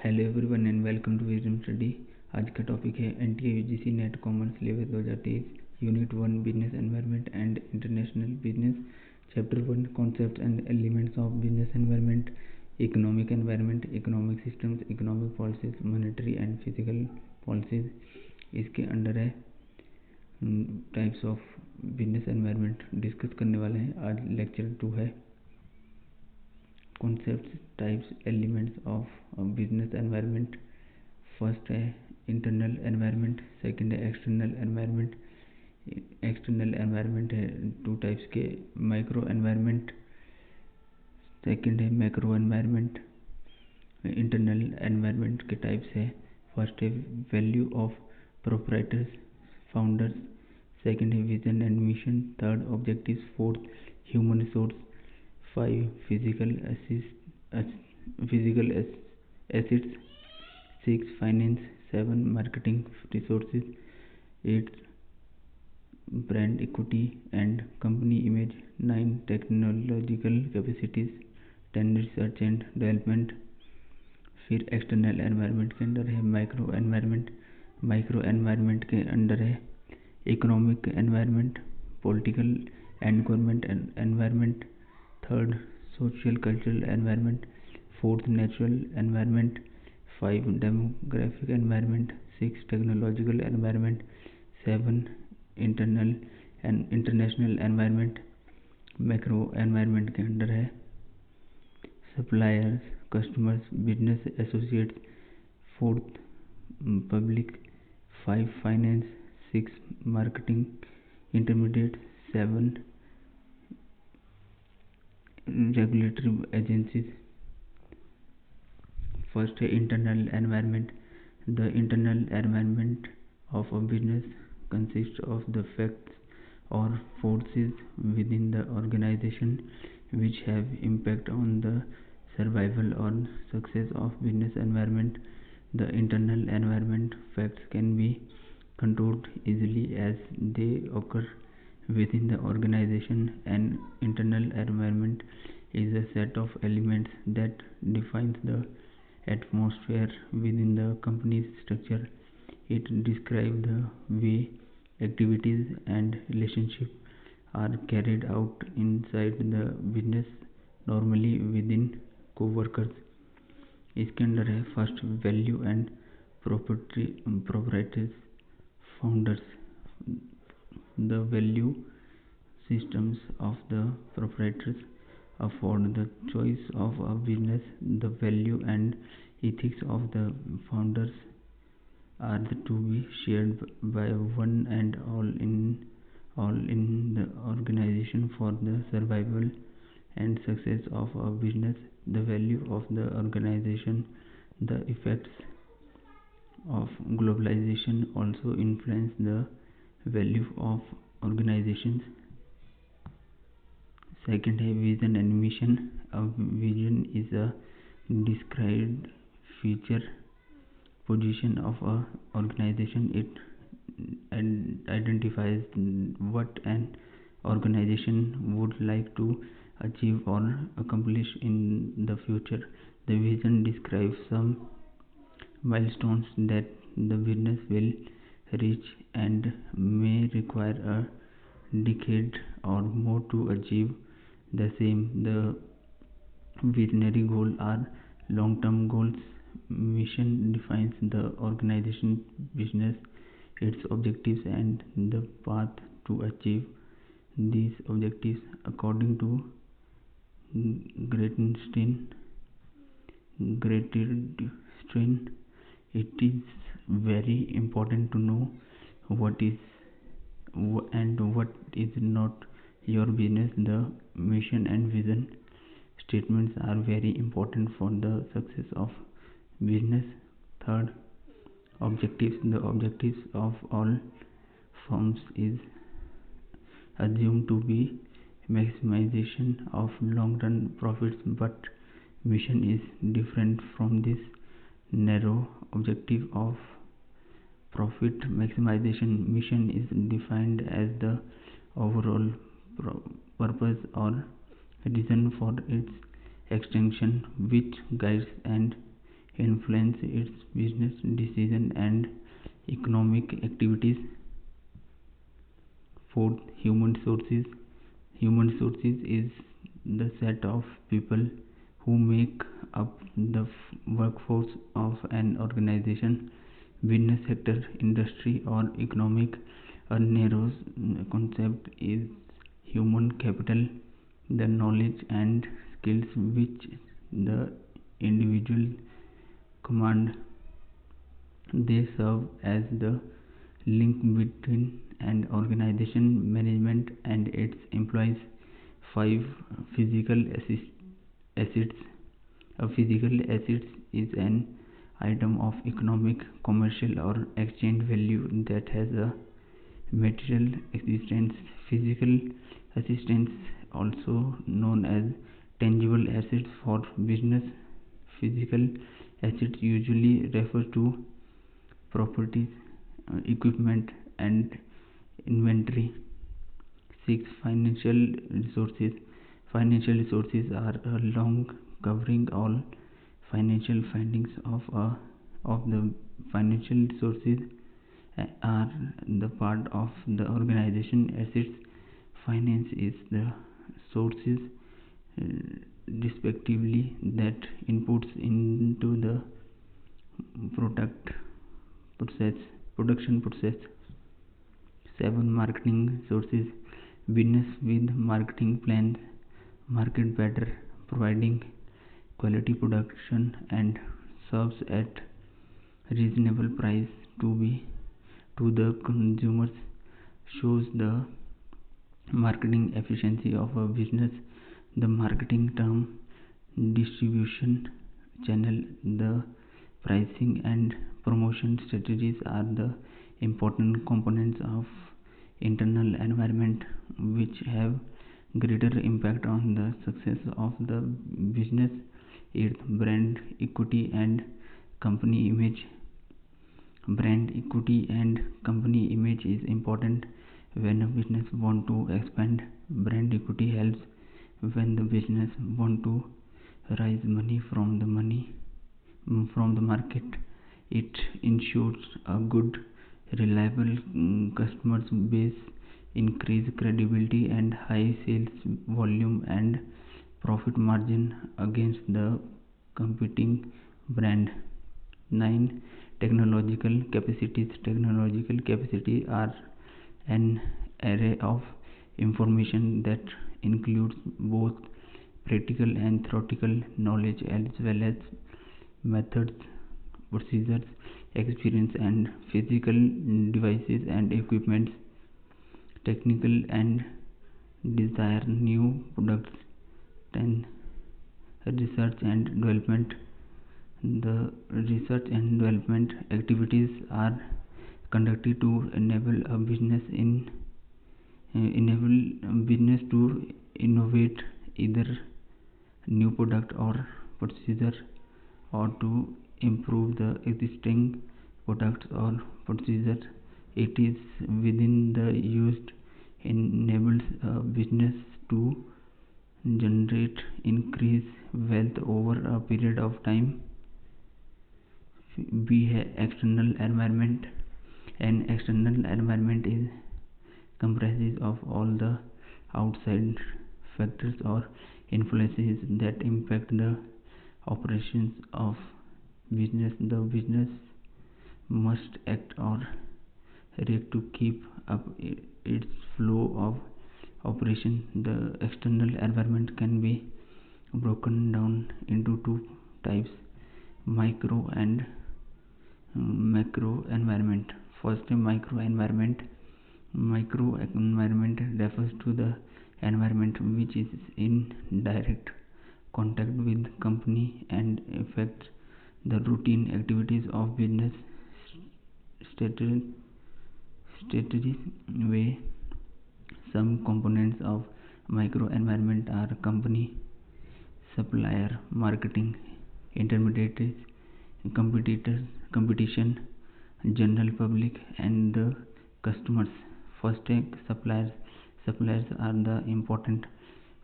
Hello everyone and welcome to wisdom study. आज का topic है NTA UGC NET commerce syllabus 2023 unit 1 business environment and international business. Chapter 1 concepts and elements of business environment, economic environment, economic systems, economic policies, monetary and physical policies. इसके under है types of business environment discuss करने वाले हैं। आज lecture 2 है concepts, types, elements of business environment. First है internal environment, second है external environment. External environment है 2 टाइप्स के, माइक्रो एनवायरनमेंट, सेकंड है मैक्रो एनवायरनमेंट। इंटरनल एनवायरनमेंट के टाइप्स है, फर्स्ट है value of proprietors founders, second है vision and mission, third objectives, fourth human resource, 5 physical assets, 6 finance, 7 marketing resources, 8 brand equity and company image, 9 technological capacities, 10 research and development. फिर external environment के अंदर है micro environment. Micro environment के अंदर है economic environment, political and government environment, third social cultural environment, fourth natural environment, 5 demographic environment, 6 technological environment, 7 internal and international environment. Macro environment के अंदर है suppliers, customers, business associates, fourth public, 5 finance, 6 marketing intermediate, 7 regulatory agencies. First है internal environment. The internal environment of a business consists of the facts or forces within the organization which have impact on the survival or success of business environment. The internal environment facts can be controlled easily as they occur within the organization. An internal environment is a set of elements that defines the atmosphere within the company's structure. It describes the way activities and relationships are carried out inside the business, normally within co-workers. इसके अंदर है first value and proprietors founders. The value systems of the proprietors afford the choice of a business. The value and ethics of the founders are to be shared by one and all in the organization for the survival and success of a business. The value of the organization, the effects of globalization also influence the value of organizations. Second है vision and mission. A vision is a described future position of a organization. It identifies what an organization would like to achieve or accomplish in the future. The vision describes some milestones that the business will reach and may require a decade or more to achieve the same. The visionary goals are long-term goals. Mission defines the organization's business, its objectives, and the path to achieve these objectives. According to Greatstein, it is very important to know what is and what is not your business. The mission and vision statements are very important for the success of business. Third, objectives. The objectives of all firms is assumed to be maximization of long-run profits, but mission is different from this narrow objective of profit maximization. Mission is defined as the overall purpose or reason for its extension, which guides and influence its business decision and economic activities. Fourth, human sources. Human sources is the set of people who make up the workforce of an organization, business sector, industry, or economic. A narrow concept is human capital, the knowledge and skills which the individual command. They serve as the link between an organization management and its employees. 5. Physical assets. A physical asset is an item of economic, commercial, or exchange value that has a material existence. Physical assets, also known as tangible assets for business. Physical assets usually refer to properties, equipment, and inventory. 6. Financial resources. Financial resources are a long covering all financial findings of the financial resources are the part of the organization assets. Finance is the sources uh, respectively that inputs into the product process production process. 7. Marketing sources. Business with marketing plans market better, providing quality production and serves at reasonable price to the consumers, shows the marketing efficiency of a business. The marketing term, distribution channel, the pricing and promotion strategies are the important components of internal environment which have greater impact on the success of the business. Its brand equity and company image. Brand equity and company image is important when a business want to expand. Brand equity helps when the business want to raise money from the market. It ensures a good, reliable customer base, increase credibility and high sales volume and profit margin against the competing brand. 9. Technological capacities. Technological capacity are an array of information that includes both practical and theoretical knowledge as well as methods, procedures, experience, and physical devices and equipment. Technical and desire new products. 10. Research and development. The research and development activities are conducted to enable a business to innovate either new product or procedure or to improve the existing products or procedure. It is within the used enables a business to generate increase wealth over a period of time. External environment. An external environment is comprises of all the outside factors or influences that impact the operations of business. The business must act or react to keep up its flow of operation. The external environment can be broken down into two types: micro and macro environment. First, micro environment. Micro environment refers to the environment which is in direct contact with company and affects the routine activities of business. Strategies way. Some components of micro environment are company, supplier, marketing, intermediaries, competition, general public, and the customers. First, suppliers. Suppliers are the important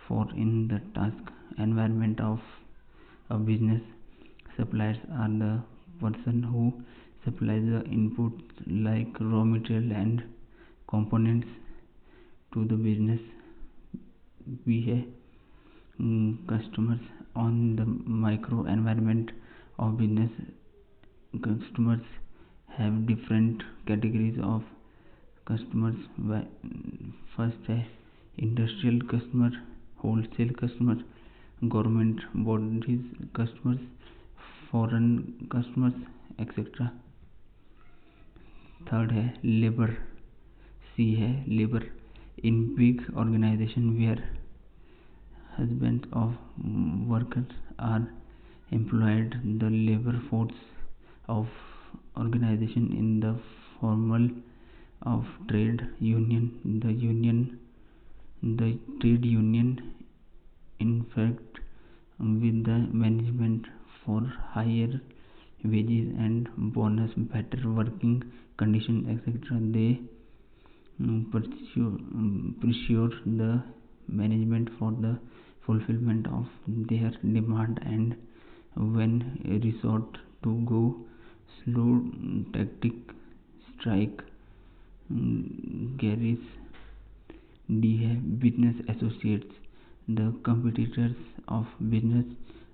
for in the task environment of a business. Suppliers are the person who supplies the inputs like raw material and components to the business. We have customers. On the micro environment of business, customers have different categories of customers. First है industrial customer, wholesale customer, government bodies customers, foreign customers, etc. Third है labour. सी है labour. In big organization where husbands of workers are employed, the labor force of organization in the formal of trade union. The trade union in fact with the management for higher wages and bonus, better working condition, etc. They pursue the management for the fulfillment of their demand, and when resort to go slow tactic strike. Gary's D है business associates. The competitors of business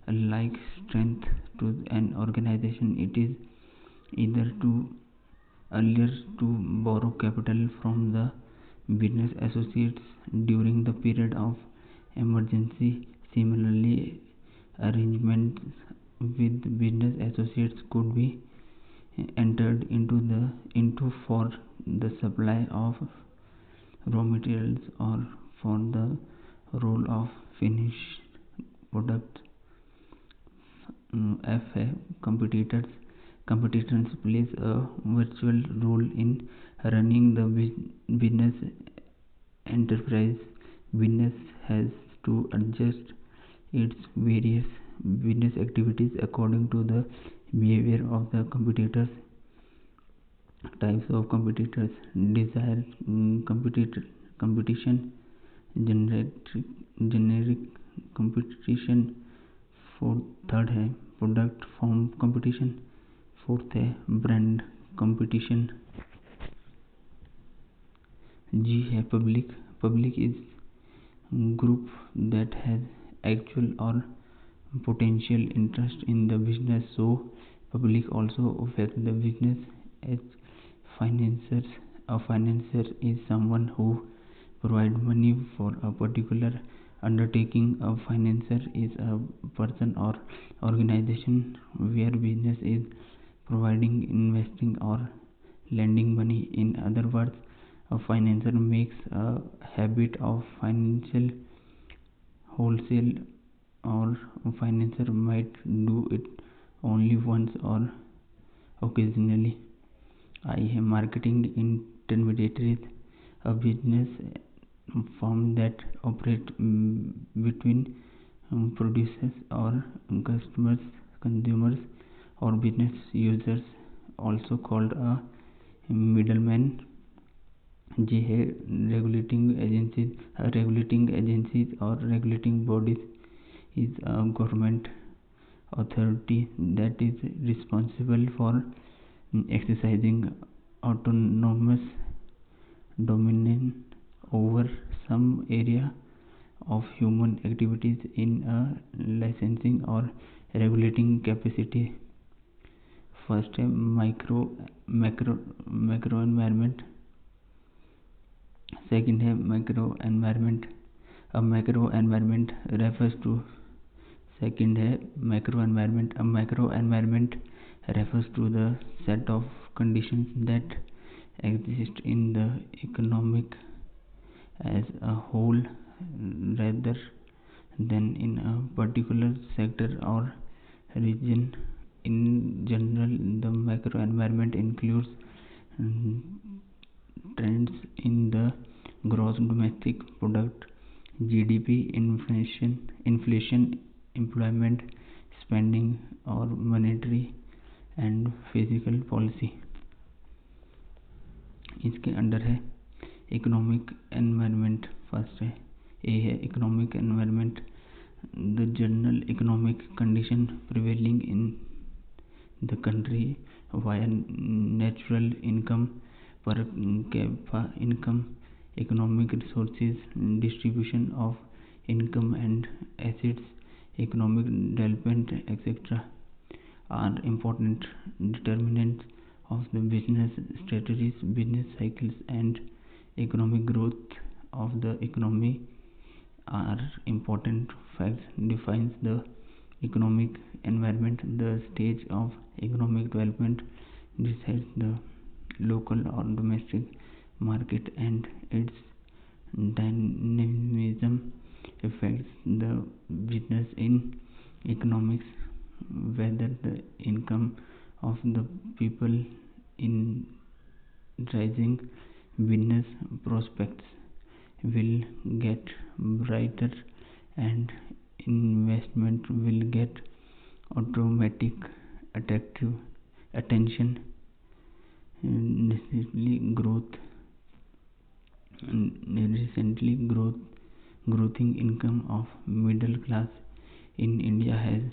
like strength to an organization. It is either earlier to borrow capital from the business associates during the period of emergency. Similarly, arrangements with business associates could be entered into for the supply of raw materials or for the role of finished products. F है competitors. Competitors plays a virtual role in running the business enterprise. Business has to adjust its various business activities according to the behavior of the competitors. Types of competitors: desire competition, generic competition. Third है product form competition. Fourth है brand competition. G है public. Public is group that has actual or potential interest in the business, so public also affect the business as financiers. A financier is someone who provides money for a particular undertaking. A financier is a person or organization where business is providing, investing or lending money. In other words, a financier makes a habit of financial wholesale, or a financier might do it only once or occasionally. I है marketing intermediaries. A business firm that operate between producers or consumers or business users, also called a middleman. J है regulating agencies. Regulating agencies or regulating bodies is a government authority that is responsible for exercising autonomous dominion over some area of human activities in a licensing or regulating capacity. First है macro environment. Second है micro environment. A macro environment refers to second है macro environment. A macro environment refers to the set of conditions that exist in the economic as a whole rather than in a particular sector or region. In general, the macro environment includes trends in the gross domestic product, GDP, inflation, employment, spending or monetary and fiscal policy. इसके under है economic environment. First है ए है economic environment. The general economic condition prevailing in the country via natural income, per capita income, economic resources, distribution of income and assets, economic development, etc., are important determinants of the business strategies, business cycles, and economic growth of the economy. Are important facts defines the economic environment. The stage of economic development decides the local or domestic market, and its dynamism affects the business. In economics, whether the income of the people in rising, business prospects will get brighter, and investment will get automatic attractive attention. Recently growing income of middle class in India has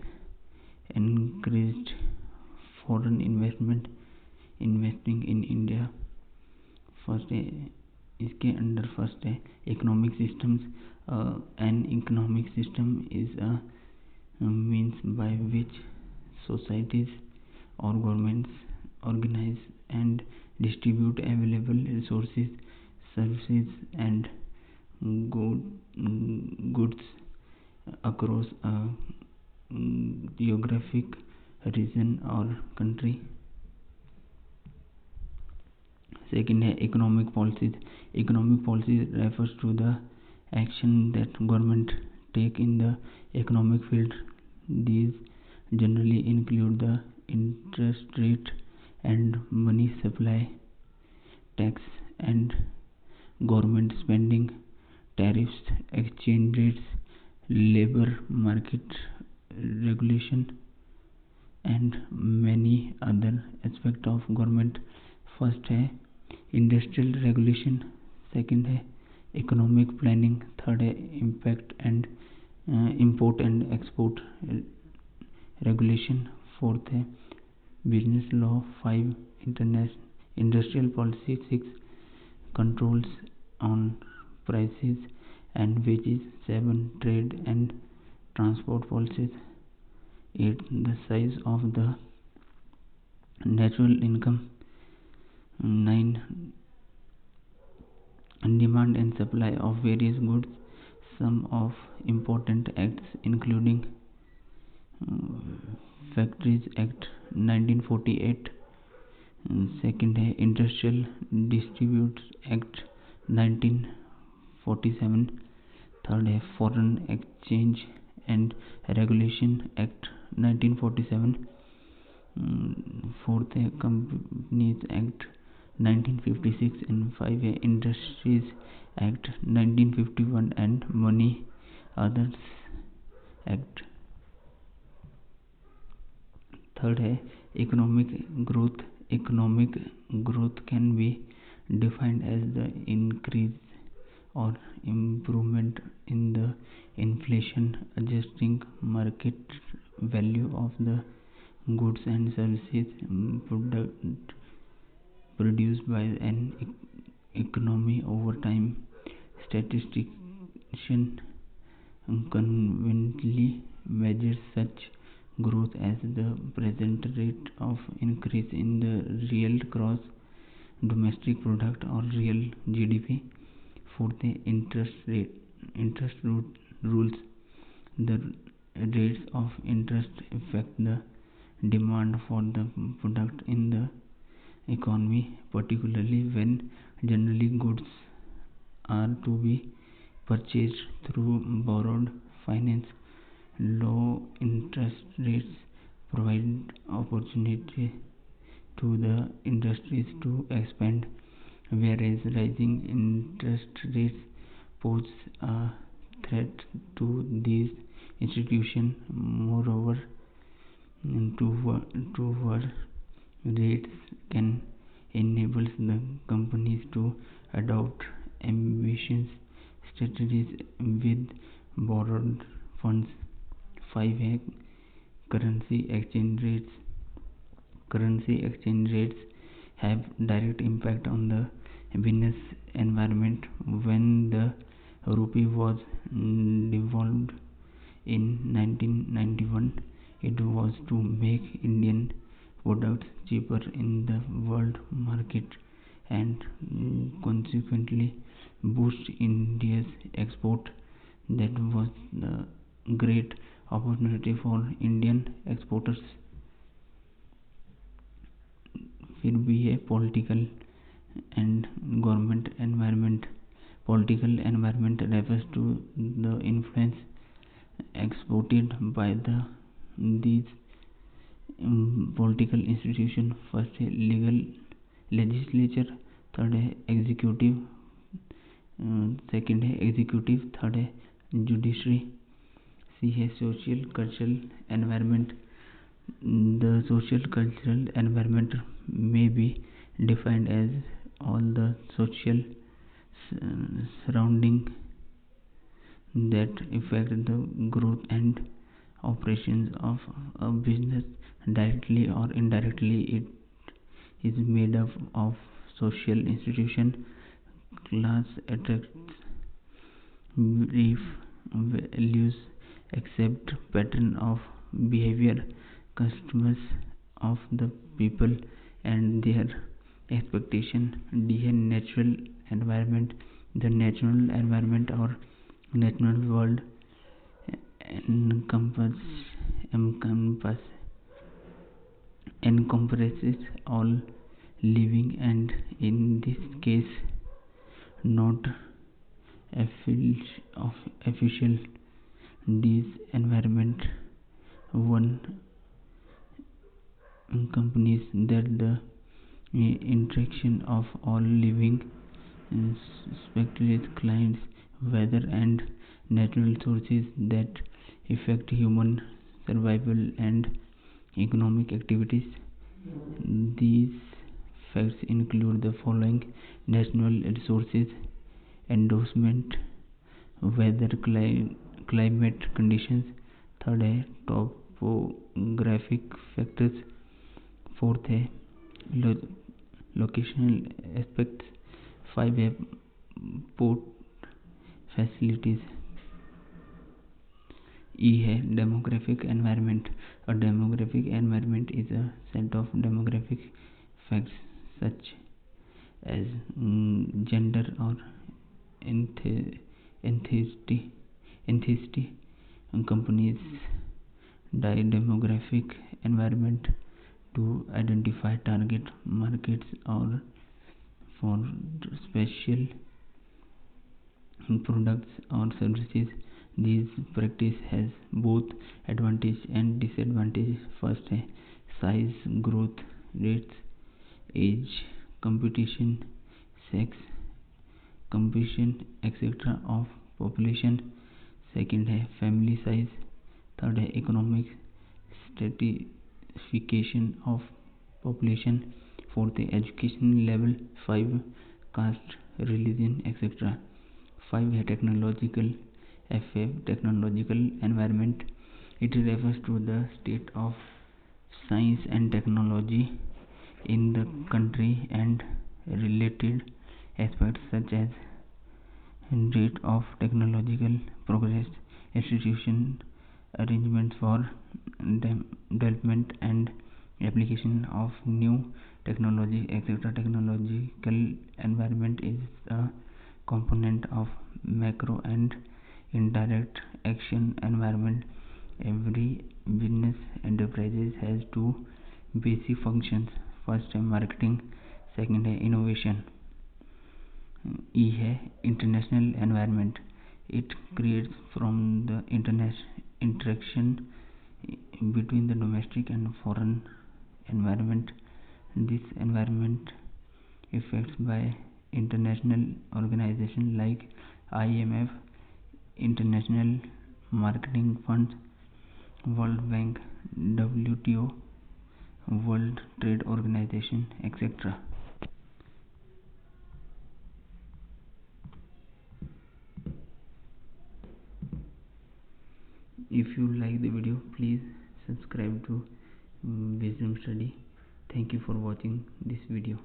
encouraged foreign investment investing in India. First है इसके under first है economic systems. An economic system is a means by which societies or governments organize and distribute available resources, services, and goods across a geographic region or country. Second है economic policies. Economic policies refers to the action that government take in the economic field. These generally include the interest rate and money supply, tax and government spending, tariffs, exchange rates, labor market regulation, and many other aspects of government. First है industrial regulation, second है economic planning, third है impact and import and export regulation, fourth है business law, five industrial policy, six controls on prices and wages, seven trade and transport policies, eight the size of the natural income, 9 demand and supply of various goods. Some of important acts including Factories Act 1948, second है Industrial Disputes Act 1947, third है Foreign Exchange and Regulation Act 1947, fourth है Companies Act 1956, and 5 है Industries Act 1951 and Money Others Act. Third है economic growth. Economic growth can be defined as the increase or improvement in the inflation adjusting market value of the goods and services produced by an economy over time. Statisticians conventionally measure such growth as the present rate of increase in the real gross domestic product or real GDP. Fourth, interest rules. The rates of interest affect the demand for the product in the economy, particularly when generally goods are to be purchased through borrowed finance. Low interest rates provide opportunity to the industries to expand, whereas rising interest rates pose a threat to these institutions. Moreover, lower rates can enable the companies to adopt ambitious strategies with borrowed funds. 5 है currency exchange rates. currency exchange rates have direct impact on the business environment. When the rupee was devalued in 1991, it was to make Indian products cheaper in the world market and consequently boost India's export. That was the great opportunity for Indian exporters. फिर भी है political and government environment. Political environment refers to the influence exerted by these political institution. First है legal legislature, third है executive, second है executive, third है judiciary. C है social cultural environment. The social cultural environment may be defined as all the social surrounding that affect the growth and operations of a business. Directly or indirectly, it is made up of social institution, class attracts, brief values, accept pattern of behavior, customers of the people and their expectation. D है natural environment. The natural environment or natural world encompasses all living and in this case not official. This environment one companies that the interaction of all living species, clients, weather and natural sources that affect human survival and economic activities. These facts include the following: natural resources, endorsement, weather, climate conditions. Third है topographic factors. Fourth है locational aspects. 5 है port facilities. E है demographic environment. A demographic environment is a set of demographic facts such as gender or ethnicity. Companies demographic environment to identify target markets or for special products or services. This practice has both advantage and disadvantage. First है size, growth rates, age, competition, sex, competition etc. of population. Second है family size. Third है economic stratification of population. Fourth है education level. 5 caste, religion etc. 5 है technological technological environment. It refers to the state of science and technology in the country and related aspects such as rate of technological progress, institution arrangements for development and application of new technology etc. Technological environment is a component of macro and indirect action environment. Every business enterprise has two basic functions. First है marketing, second है innovation. E है international environment. It creates from the interaction between the domestic and foreign environment. This environment affects by international organizations like IMF, International Marketing Fund, World Bank, WTO, World Trade Organization etc. If you like the video, please subscribe to Wisdom Study. Thank you for watching this video.